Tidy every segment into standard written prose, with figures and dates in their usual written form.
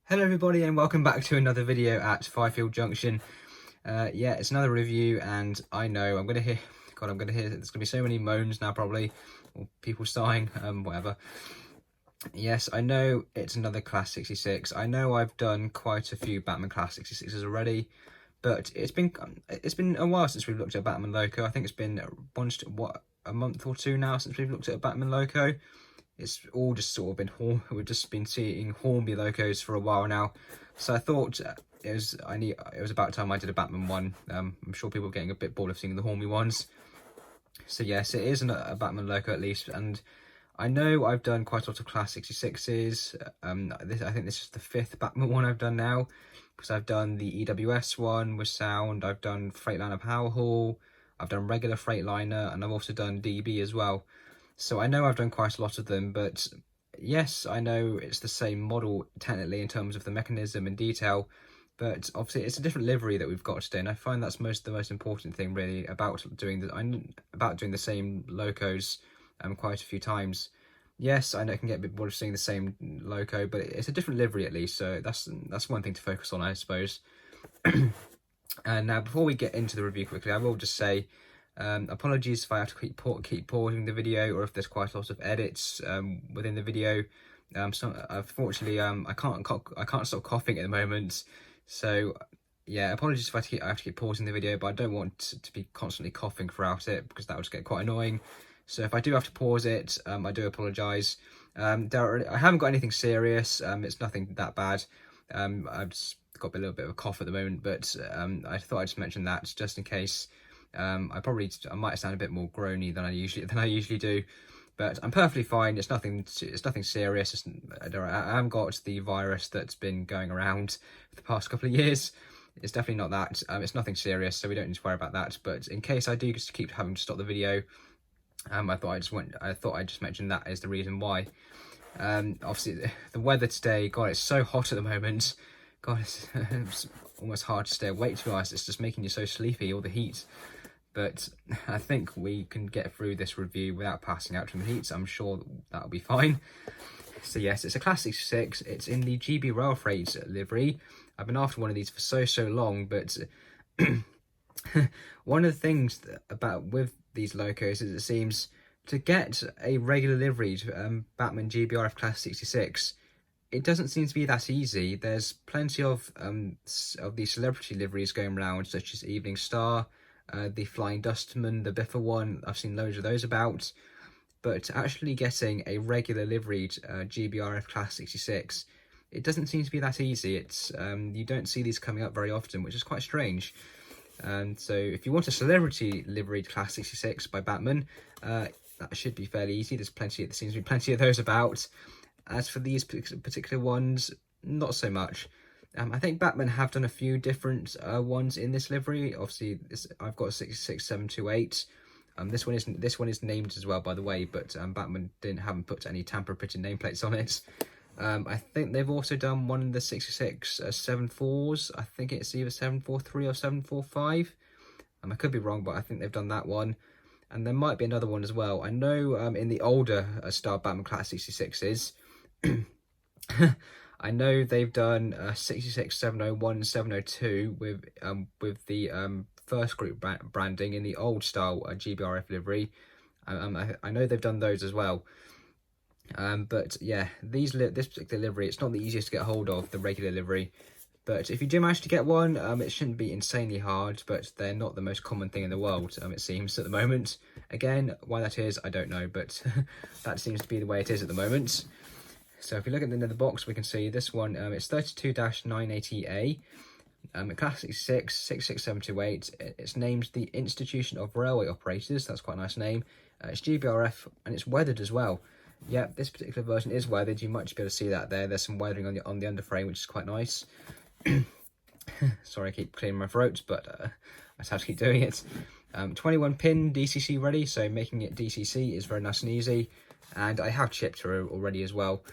Hello everybody and welcome back to another video at Fifield Junction. Yeah, it's another review and I know I'm gonna hear there's gonna be so many moans now probably, or people sighing, whatever. Yes, I know it's another Class 66. I know I've done quite a few Bachmann Class 66s already, but it's been a while since we've looked at Bachmann Loco. I think it's been a month or two now since we've looked at a Bachmann Loco. It's all just sort of been we've just been seeing Hornby locos for a while now, so I thought it was about time I did a Bachmann one. I'm sure people are getting a bit bored of seeing the Hornby ones, so yes, it is a Bachmann loco at least. And I know I've done quite a lot of Class 66s. I think this is the 5th Bachmann one I've done now, because I've done the EWS one with sound, I've done Freightliner Power Haul, I've done regular Freightliner, and I've also done DB as well. So I know I've done quite a lot of them, but yes, I know it's the same model technically in terms of the mechanism and detail, but obviously it's a different livery that we've got today, and I find that's the most important thing really about doing the same locos quite a few times. Yes, I know it can get a bit bored of seeing the same loco, but it's a different livery at least, so that's one thing to focus on, I suppose. And now, before we get into the review quickly, I will just say apologies if I have to keep pausing the video, or if there's quite a lot of edits within the video. So unfortunately, I can't stop coughing at the moment. So yeah, apologies if I have to keep pausing the video, but I don't want to be constantly coughing throughout it, because that would just get quite annoying. So if I do have to pause it, I do apologise. I haven't got anything serious. It's nothing that bad. I've just got a little bit of a cough at the moment, but I thought I'd just mention that just in case. I might sound a bit more groany than I usually do, but I'm perfectly fine. It's nothing serious. I haven't got the virus that's been going around for the past couple of years. It's definitely not that. It's nothing serious, so we don't need to worry about that. But in case I do just keep having to stop the video, I thought I'd just mention that as the reason why. Obviously the weather today, God, it's so hot at the moment. God, it's almost hard to stay awake, to be honest. It's just making you so sleepy, all the heat. But I think we can get through this review without passing out from the heat, so I'm sure that'll be fine. So yes, it's a Class 66. It's in the GBRF livery. I've been after one of these for so long, but one of the things with these locos is it seems to get a regular liveried Bachmann GBRF Class 66, it doesn't seem to be that easy. There's plenty of these celebrity liveries going around, such as Evening Star, the Flying Dustman, the Biffa one. I've seen loads of those about, but actually getting a regular liveried GBRF Class 66, it doesn't seem to be that easy. It's you don't see these coming up very often, which is quite strange. So if you want a celebrity liveried Class 66 by Bachmann, that should be fairly easy. There seems to be plenty of those about. As for these particular ones, not so much. I think Bachmann have done a few different ones in this livery. Obviously, I've got 66728. This one is named as well, by the way, but Bachmann haven't put any tamper-proof nameplates on it. I think they've also done one of the 66 74s. I think it's either 743 or 745. I could be wrong, but I think they've done that one. And there might be another one as well. I know in the older style Bachmann Class 66s, I know they've done 66, 701, 702 with the first group branding in the old style GBRF livery. I know they've done those as well. But yeah, this particular livery, it's not the easiest to get hold of, the regular livery. But if you do manage to get one, it shouldn't be insanely hard, but they're not the most common thing in the world, it seems, at the moment. Again, why that is, I don't know, but that seems to be the way it is at the moment. So if you look at the end of the box, we can see this one, it's 32-980A, Class 66, 66728. It's named the Institution of Railway Operators. That's quite a nice name. It's GBRF, and it's weathered as well. Yeah, this particular version is weathered. You might be able to see that there. There's some weathering on the underframe, which is quite nice. Sorry, I keep clearing my throat, but I just have to keep doing it. 21 pin DCC ready, so making it DCC is very nice and easy. And I have chipped her already as well.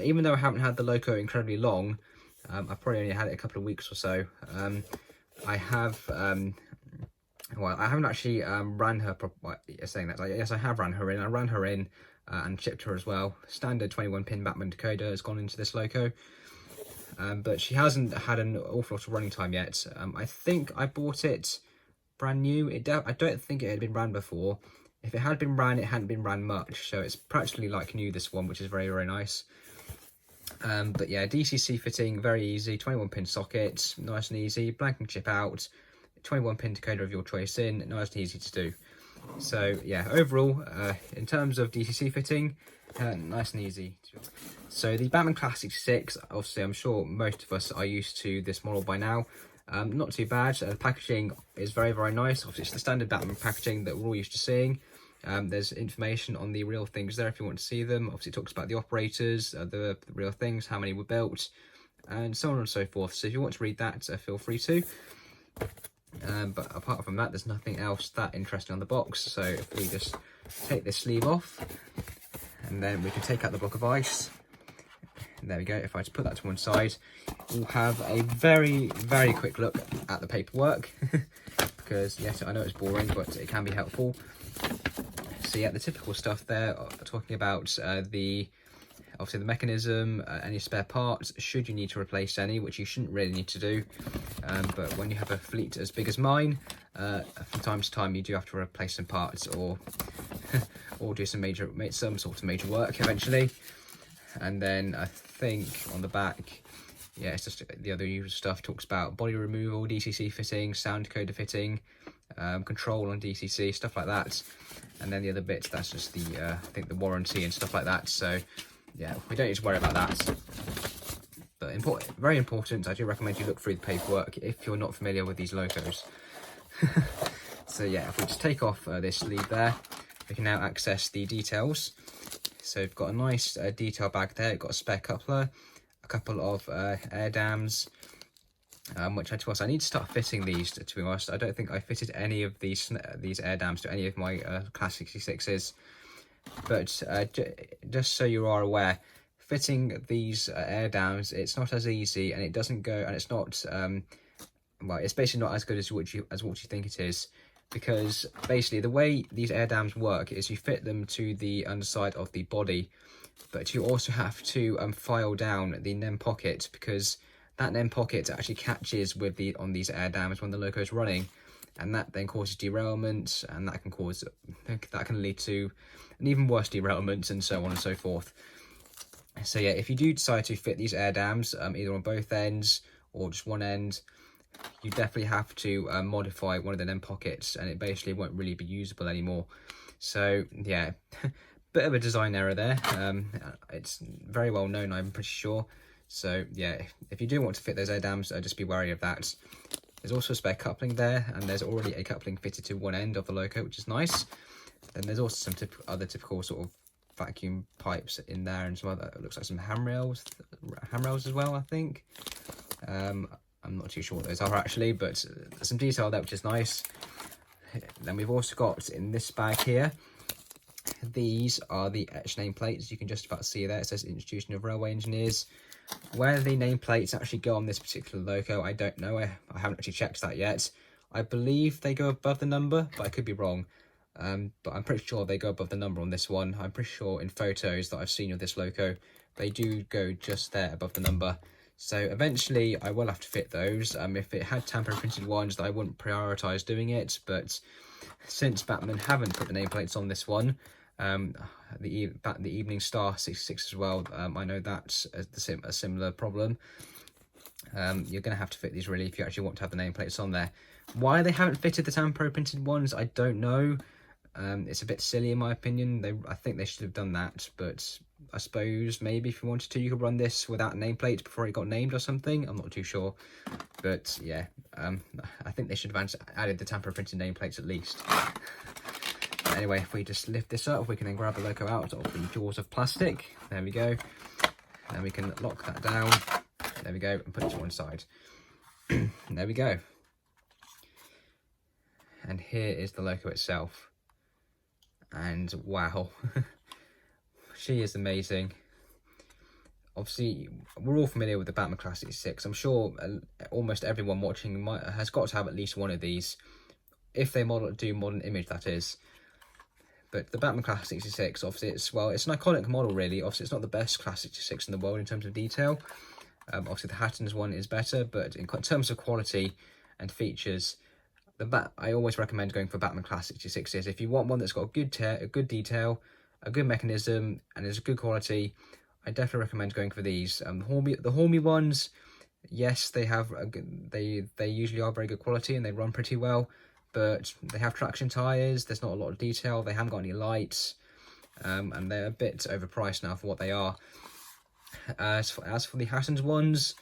Even though I haven't had the loco incredibly long, I've probably only had it a couple of weeks or so. I have, well, I haven't actually ran her, saying that, yes, I have ran her in. I ran her in and chipped her as well. Standard 21 pin Bachmann decoder has gone into this loco. but she hasn't had an awful lot of running time yet. I think I bought it brand new. I don't think it had been ran before. If it had been ran, it hadn't been ran much, so it's practically like new, this one, which is very, very nice. But yeah, DCC fitting, very easy, 21 pin socket, nice and easy, blank and chip out, 21 pin decoder of your choice in, nice and easy to do. So yeah, overall, in terms of DCC fitting, nice and easy. So the Bachmann Classic 6, obviously I'm sure most of us are used to this model by now. Not too bad. The packaging is very, very nice. Obviously it's the standard Bachmann packaging that we're all used to seeing. There's information on the real things there if you want to see them. Obviously it talks about the operators, the real things, how many were built, and so on and so forth. So if you want to read that, feel free to. But apart from that, there's nothing else that interesting on the box. So if we just take this sleeve off, and then we can take out the block of ice. There we go. If I just put that to one side, we'll have a very, very quick look at the paperwork. Because yes, I know it's boring, but it can be helpful. So yeah, the typical stuff there, talking about obviously the mechanism, any spare parts, should you need to replace any, which you shouldn't really need to do. But when you have a fleet as big as mine, from time to time you do have to replace some parts, or or do some sort of major work eventually. And then I think on the back, yeah, it's just the other usual stuff. Talks about body removal, DCC fitting, sound decoder fitting, control on DCC, stuff like that. And then the other bits, that's just the I think the warranty and stuff like that. So yeah, we don't need to worry about that. But very important, I do recommend you look through the paperwork if you're not familiar with these logos. So yeah, if we just take off this sleeve there, we can now access the details. So we've got a nice detail bag there. We've got a spare coupler, a couple of air dams, which I need to start fitting these, to be honest. I don't think I fitted any of these air dams to any of my Class 66s. But just so you are aware, fitting these air dams, it's not as easy, and it doesn't go, and it's not, well, it's basically not as good as what you think it is. Because basically the way these air dams work is you fit them to the underside of the body, but you also have to file down the NEM pocket, because that NEM pocket actually catches with on these air dams when the loco is running, and that then causes derailment, and that can lead to an even worse derailment, and so on and so forth. So yeah, if you do decide to fit these air dams, either on both ends or just one end, you definitely have to modify one of the NEM pockets, and it basically won't really be usable anymore. So yeah, bit of a design error there. It's very well known, I'm pretty sure. So yeah, if you do want to fit those air dams, just be wary of that. There's also a spare coupling there, and there's already a coupling fitted to one end of the loco, which is nice. Then there's also some other typical sort of vacuum pipes in there, and some other, it looks like some handrails as well, I think. I'm not too sure what those are actually, but some detail there, which is nice. Then we've also got in this bag here, these are the etched nameplates. You can just about see there, it says Institution of Railway Engineers. Where the nameplates actually go on this particular loco, I don't know. I haven't actually checked that yet. I believe they go above the number, but I could be wrong. But I'm pretty sure they go above the number on this one. I'm pretty sure in photos that I've seen of this loco, they do go just there above the number. So eventually I will have to fit those. If it had tamper printed ones, I wouldn't prioritise doing it. But since Bachmann haven't put the nameplates on this one, the Evening Star 66 as well, I know that's a similar problem. You're going to have to fit these really if you actually want to have the nameplates on there. Why they haven't fitted the tamper printed ones, I don't know. It's a bit silly in my opinion. I think they should have done that, but I suppose maybe if you wanted to, you could run this without nameplates before it got named or something. I'm not too sure, but yeah, I think they should have added the tamper printed nameplates at least. But anyway, if we just lift this up, we can then grab the loco out of the jaws of plastic. There we go. Then we can lock that down. There we go, and put it to one side. There we go. And here is the loco itself. And wow, she is amazing. Obviously, we're all familiar with the Bachmann Classic 6. I'm sure almost everyone watching has got to have at least one of these, if they do modern image, that is. But the Bachmann Classic 66, obviously, it's an iconic model, really. Obviously, it's not the best Classic 66 in the world in terms of detail. Obviously the Hatton's one is better, but in terms of quality and features, I always recommend going for Bachmann Class 66s. If you want one that's got a good detail, a good mechanism, and is good quality, I definitely recommend going for these. The Hornby ones, yes, they have they usually are very good quality and they run pretty well, but they have traction tyres. There's not a lot of detail. They haven't got any lights, and they're a bit overpriced now for what they are. As for the Hatton's ones,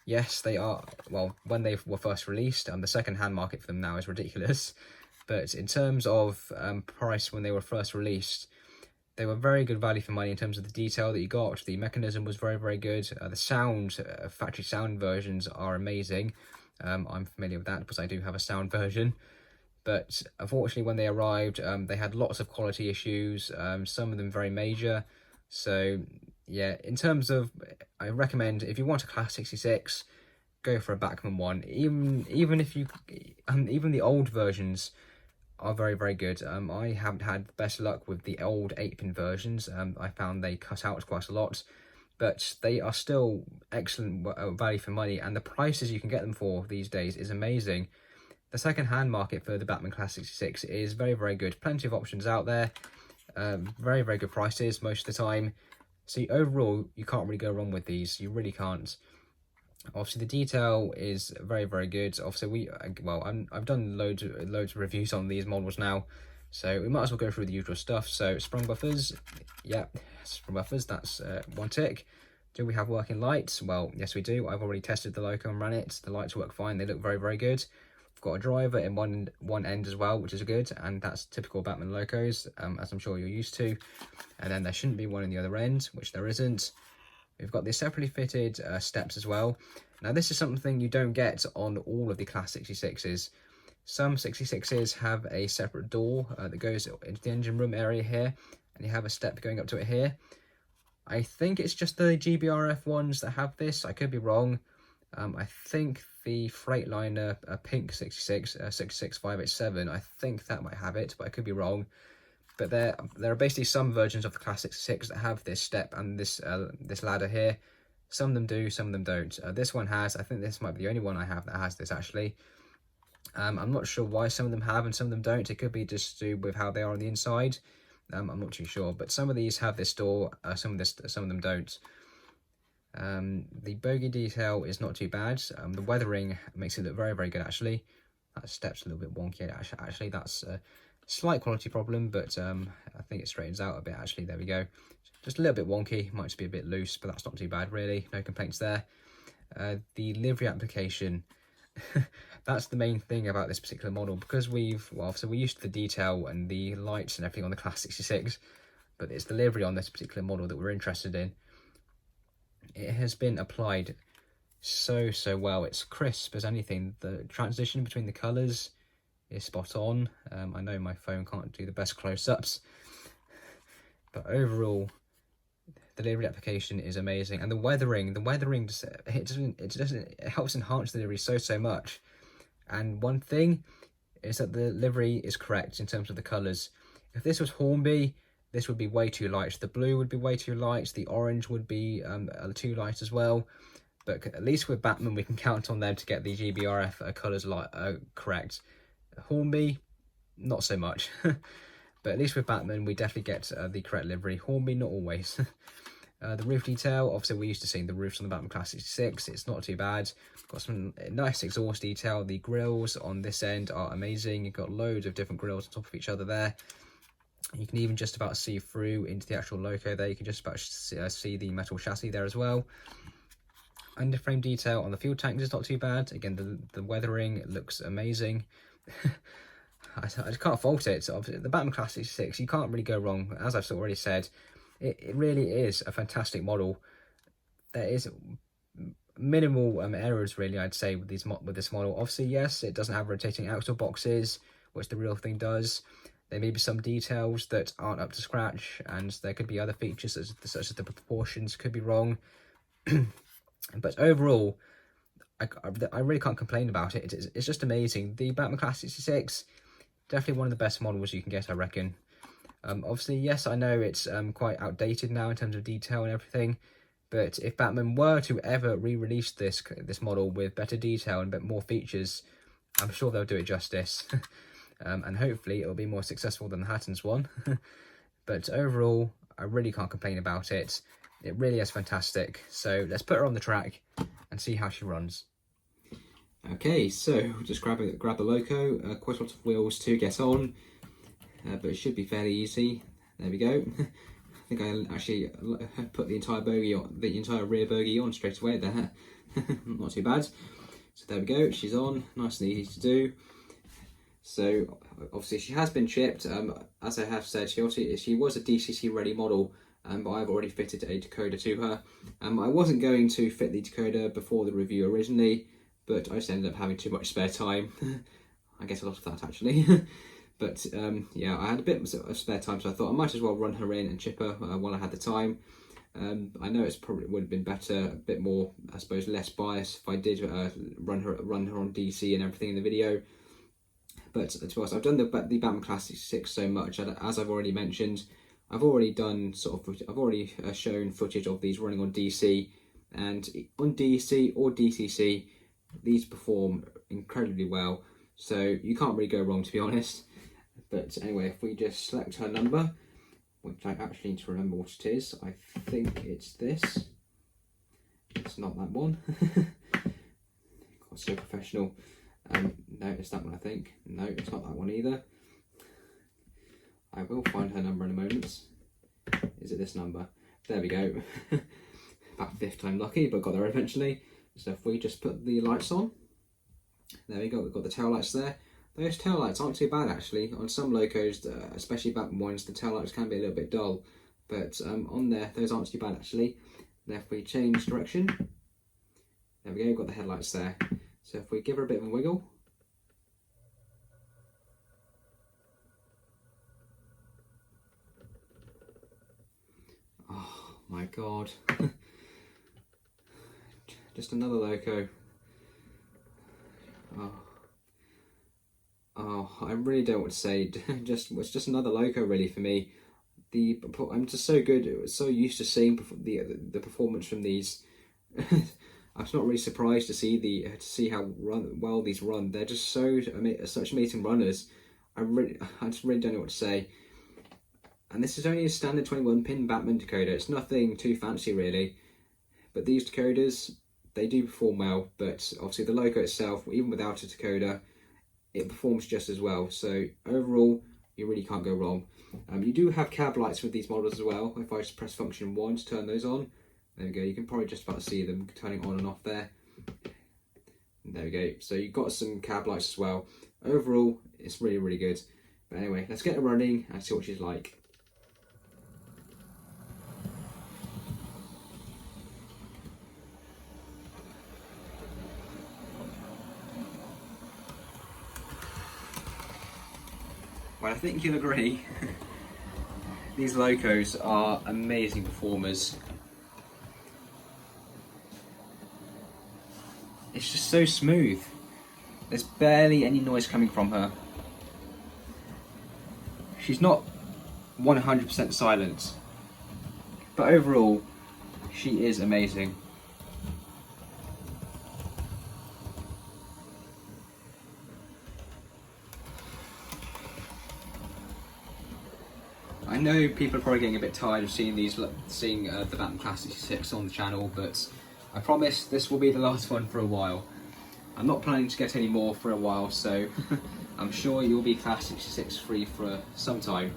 yes, they are, well, when they were first released, the second-hand market for them now is ridiculous. But in terms of price when they were first released, they were very good value for money in terms of the detail that you got. The mechanism was very, very good. The sound, factory sound versions are amazing. I'm familiar with that because I do have a sound version. But unfortunately, when they arrived, they had lots of quality issues, some of them very major. So yeah, in terms of, I recommend if you want a Class 66, go for a Bachmann one. Even if you, even the old versions are very, very good. I haven't had the best luck with the old 8-pin versions. I found they cut out quite a lot, but they are still excellent value for money, and the prices you can get them for these days is amazing. The second-hand market for the Bachmann Class 66 is very, very good. Plenty of options out there. Very, very good prices most of the time. So overall, you can't really go wrong with these. You really can't. Obviously, the detail is very, very good. Obviously, I've done loads of reviews on these models now, so we might as well go through the usual stuff. So sprung buffers, yeah, sprung buffers. That's one tick. Do we have working lights? Well, yes, we do. I've already tested the loco and ran it. The lights work fine. They look very, very good. We've got a driver in one end as well, which is good, and that's typical Bachmann locos, as I'm sure you're used to. And then there shouldn't be one in the other end, which there isn't. We've got the separately fitted steps as well. Now, this is something you don't get on all of the Class 66s. Some 66s have a separate door that goes into the engine room area here, and you have a step going up to it here. I think it's just the GBRF ones that have this. I could be wrong. I think the Freightliner pink 66, 66587, I think that might have it, but I could be wrong. But there are basically some versions of the Class 66 that have this step and this ladder here. Some of them do, some of them don't. This one has. I think this might be the only one I have that has this, actually. I'm not sure why some of them have and some of them don't. It could be just to do with how they are on the inside. I'm not too sure. But some of these have this door, some of them don't. The bogie detail is not too bad. The weathering makes it look very, very good, actually. That step's a little bit wonky. Actually, that's a slight quality problem, but I think it straightens out a bit, actually. There we go. Just a little bit wonky. Might just be a bit loose, but that's not too bad, really. No complaints there. The livery application. That's the main thing about this particular model, because so we're used to the detail and the lights and everything on the Class 66, but it's the livery on this particular model that we're interested in. It has been applied so well. It's crisp as anything. The transition between the colours is spot on. I know my phone can't do the best close-ups, but overall the livery application is amazing. And the weathering it helps enhance the livery so much. And one thing is that the livery is correct in terms of the colours. If this was Hornby, this would be way too light. The blue would be way too light. The orange would be too light as well. But at least with Bachmann, we can count on them to get the GBRF colours correct. Hornby, not so much. But at least with Bachmann, we definitely get the correct livery. Hornby, not always. The roof detail, obviously we're used to seeing the roofs on the Bachmann Class 66. It's not too bad. Got some nice exhaust detail. The grills on this end are amazing. You've got loads of different grills on top of each other there. You can even just about see through into the actual loco there. You can just about see the metal chassis there as well. Underframe detail on the fuel tanks is not too bad. Again, the weathering looks amazing. I just can't fault it. Obviously, the Bachmann Class 66, you can't really go wrong. As I've already said, it really is a fantastic model. There is minimal errors, really, I'd say, with this model. Obviously, yes, it doesn't have rotating axle boxes, which the real thing does. There may be some details that aren't up to scratch, and there could be other features such as the proportions could be wrong. But overall, I really can't complain about it. It's just amazing. The Bachmann Class 66, definitely one of the best models you can get, I reckon. Obviously, yes, I know it's quite outdated now in terms of detail and everything, But if Bachmann were to ever re-release this model with better detail and a bit more features, I'm sure they'll do it justice. And hopefully it'll be more successful than the Hatton's one. But overall, I really can't complain about it. It really is fantastic. So let's put her on the track and see how she runs. Okay, so just grab the loco. Quite a lot of wheels to get on, but it should be fairly easy. There we go. I think I actually put the entire rear bogie on straight away there. Not too bad. So there we go. She's on, nice and easy to do. So obviously she has been chipped. As I have said, she was a DCC ready model, but I've already fitted a decoder to her. I wasn't going to fit the decoder before the review originally, but I just ended up having too much spare time. I get a lot of that actually. But yeah, I had a bit of spare time, so I thought I might as well run her in and chip her while I had the time. I know it's probably would have been better, a bit more, I suppose, less bias if I did run her on DC and everything in the video. But to be honest, I've done the Bachmann Classic 6 so much, as I've already mentioned. I've already shown footage of these running on DC, and on DC or DCC, these perform incredibly well. So you can't really go wrong, to be honest. But anyway, if we just select her number, which I actually need to remember what it is, I think it's this. It's not that one. God, so professional. No, it's that one, I think. No, it's not that one either. I will find her number in a moment. Is it this number? There we go. About 5th time lucky, but got there eventually. So if we just put the lights on, there we go, we've got the tail lights there. Those tail lights aren't too bad actually. On some locos, especially Bachmann ones, the tail lights can be a little bit dull, but on there, those aren't too bad actually. Then if we change direction, there we go, we've got the headlights there. So if we give her a bit of a wiggle, oh my god, just another loco. Oh, I really don't know what to say. It's just another loco really for me. I'm just so so used to seeing the performance from these. I'm not really surprised to see how well these run. They're just such amazing runners. I just really don't know what to say. And this is only a standard 21-pin Bachmann decoder. It's nothing too fancy really. But these decoders, they do perform well. But obviously the loco itself, even without a decoder, it performs just as well. So overall, you really can't go wrong. You do have cab lights with these models as well. If I just press function 1 to turn those on, there we go, you can probably just about see them turning on and off there. There we go, so you've got some cab lights as well. Overall, it's really, really good. But anyway, let's get her running and see what she's like. Well, I think you'll agree, these locos are amazing performers. It's just so smooth. There's barely any noise coming from her. She's not 100% silent, but overall, she is amazing. I know people are probably getting a bit tired of seeing the Bachmann Classic 6 on the channel, but I promise this will be the last one for a while. I'm not planning to get any more for a while, so I'm sure you'll be Classic 6 free for some time.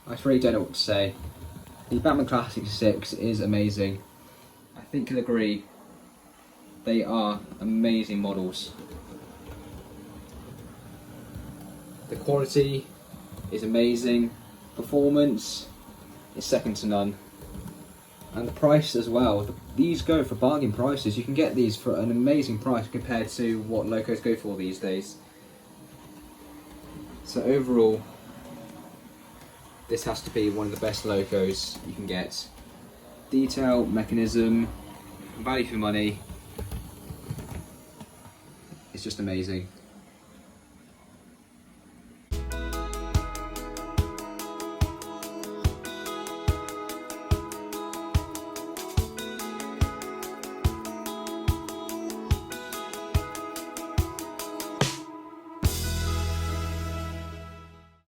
I really don't know what to say. The Bachmann Classic 6 is amazing. I think you'll agree. They are amazing models. The quality is amazing. Performance is second to none, and the price as well. These go for bargain prices. You can get these for an amazing price compared to what locos go for these days. So overall, this has to be one of the best locos you can get. Detail, mechanism, value for money. It's just amazing.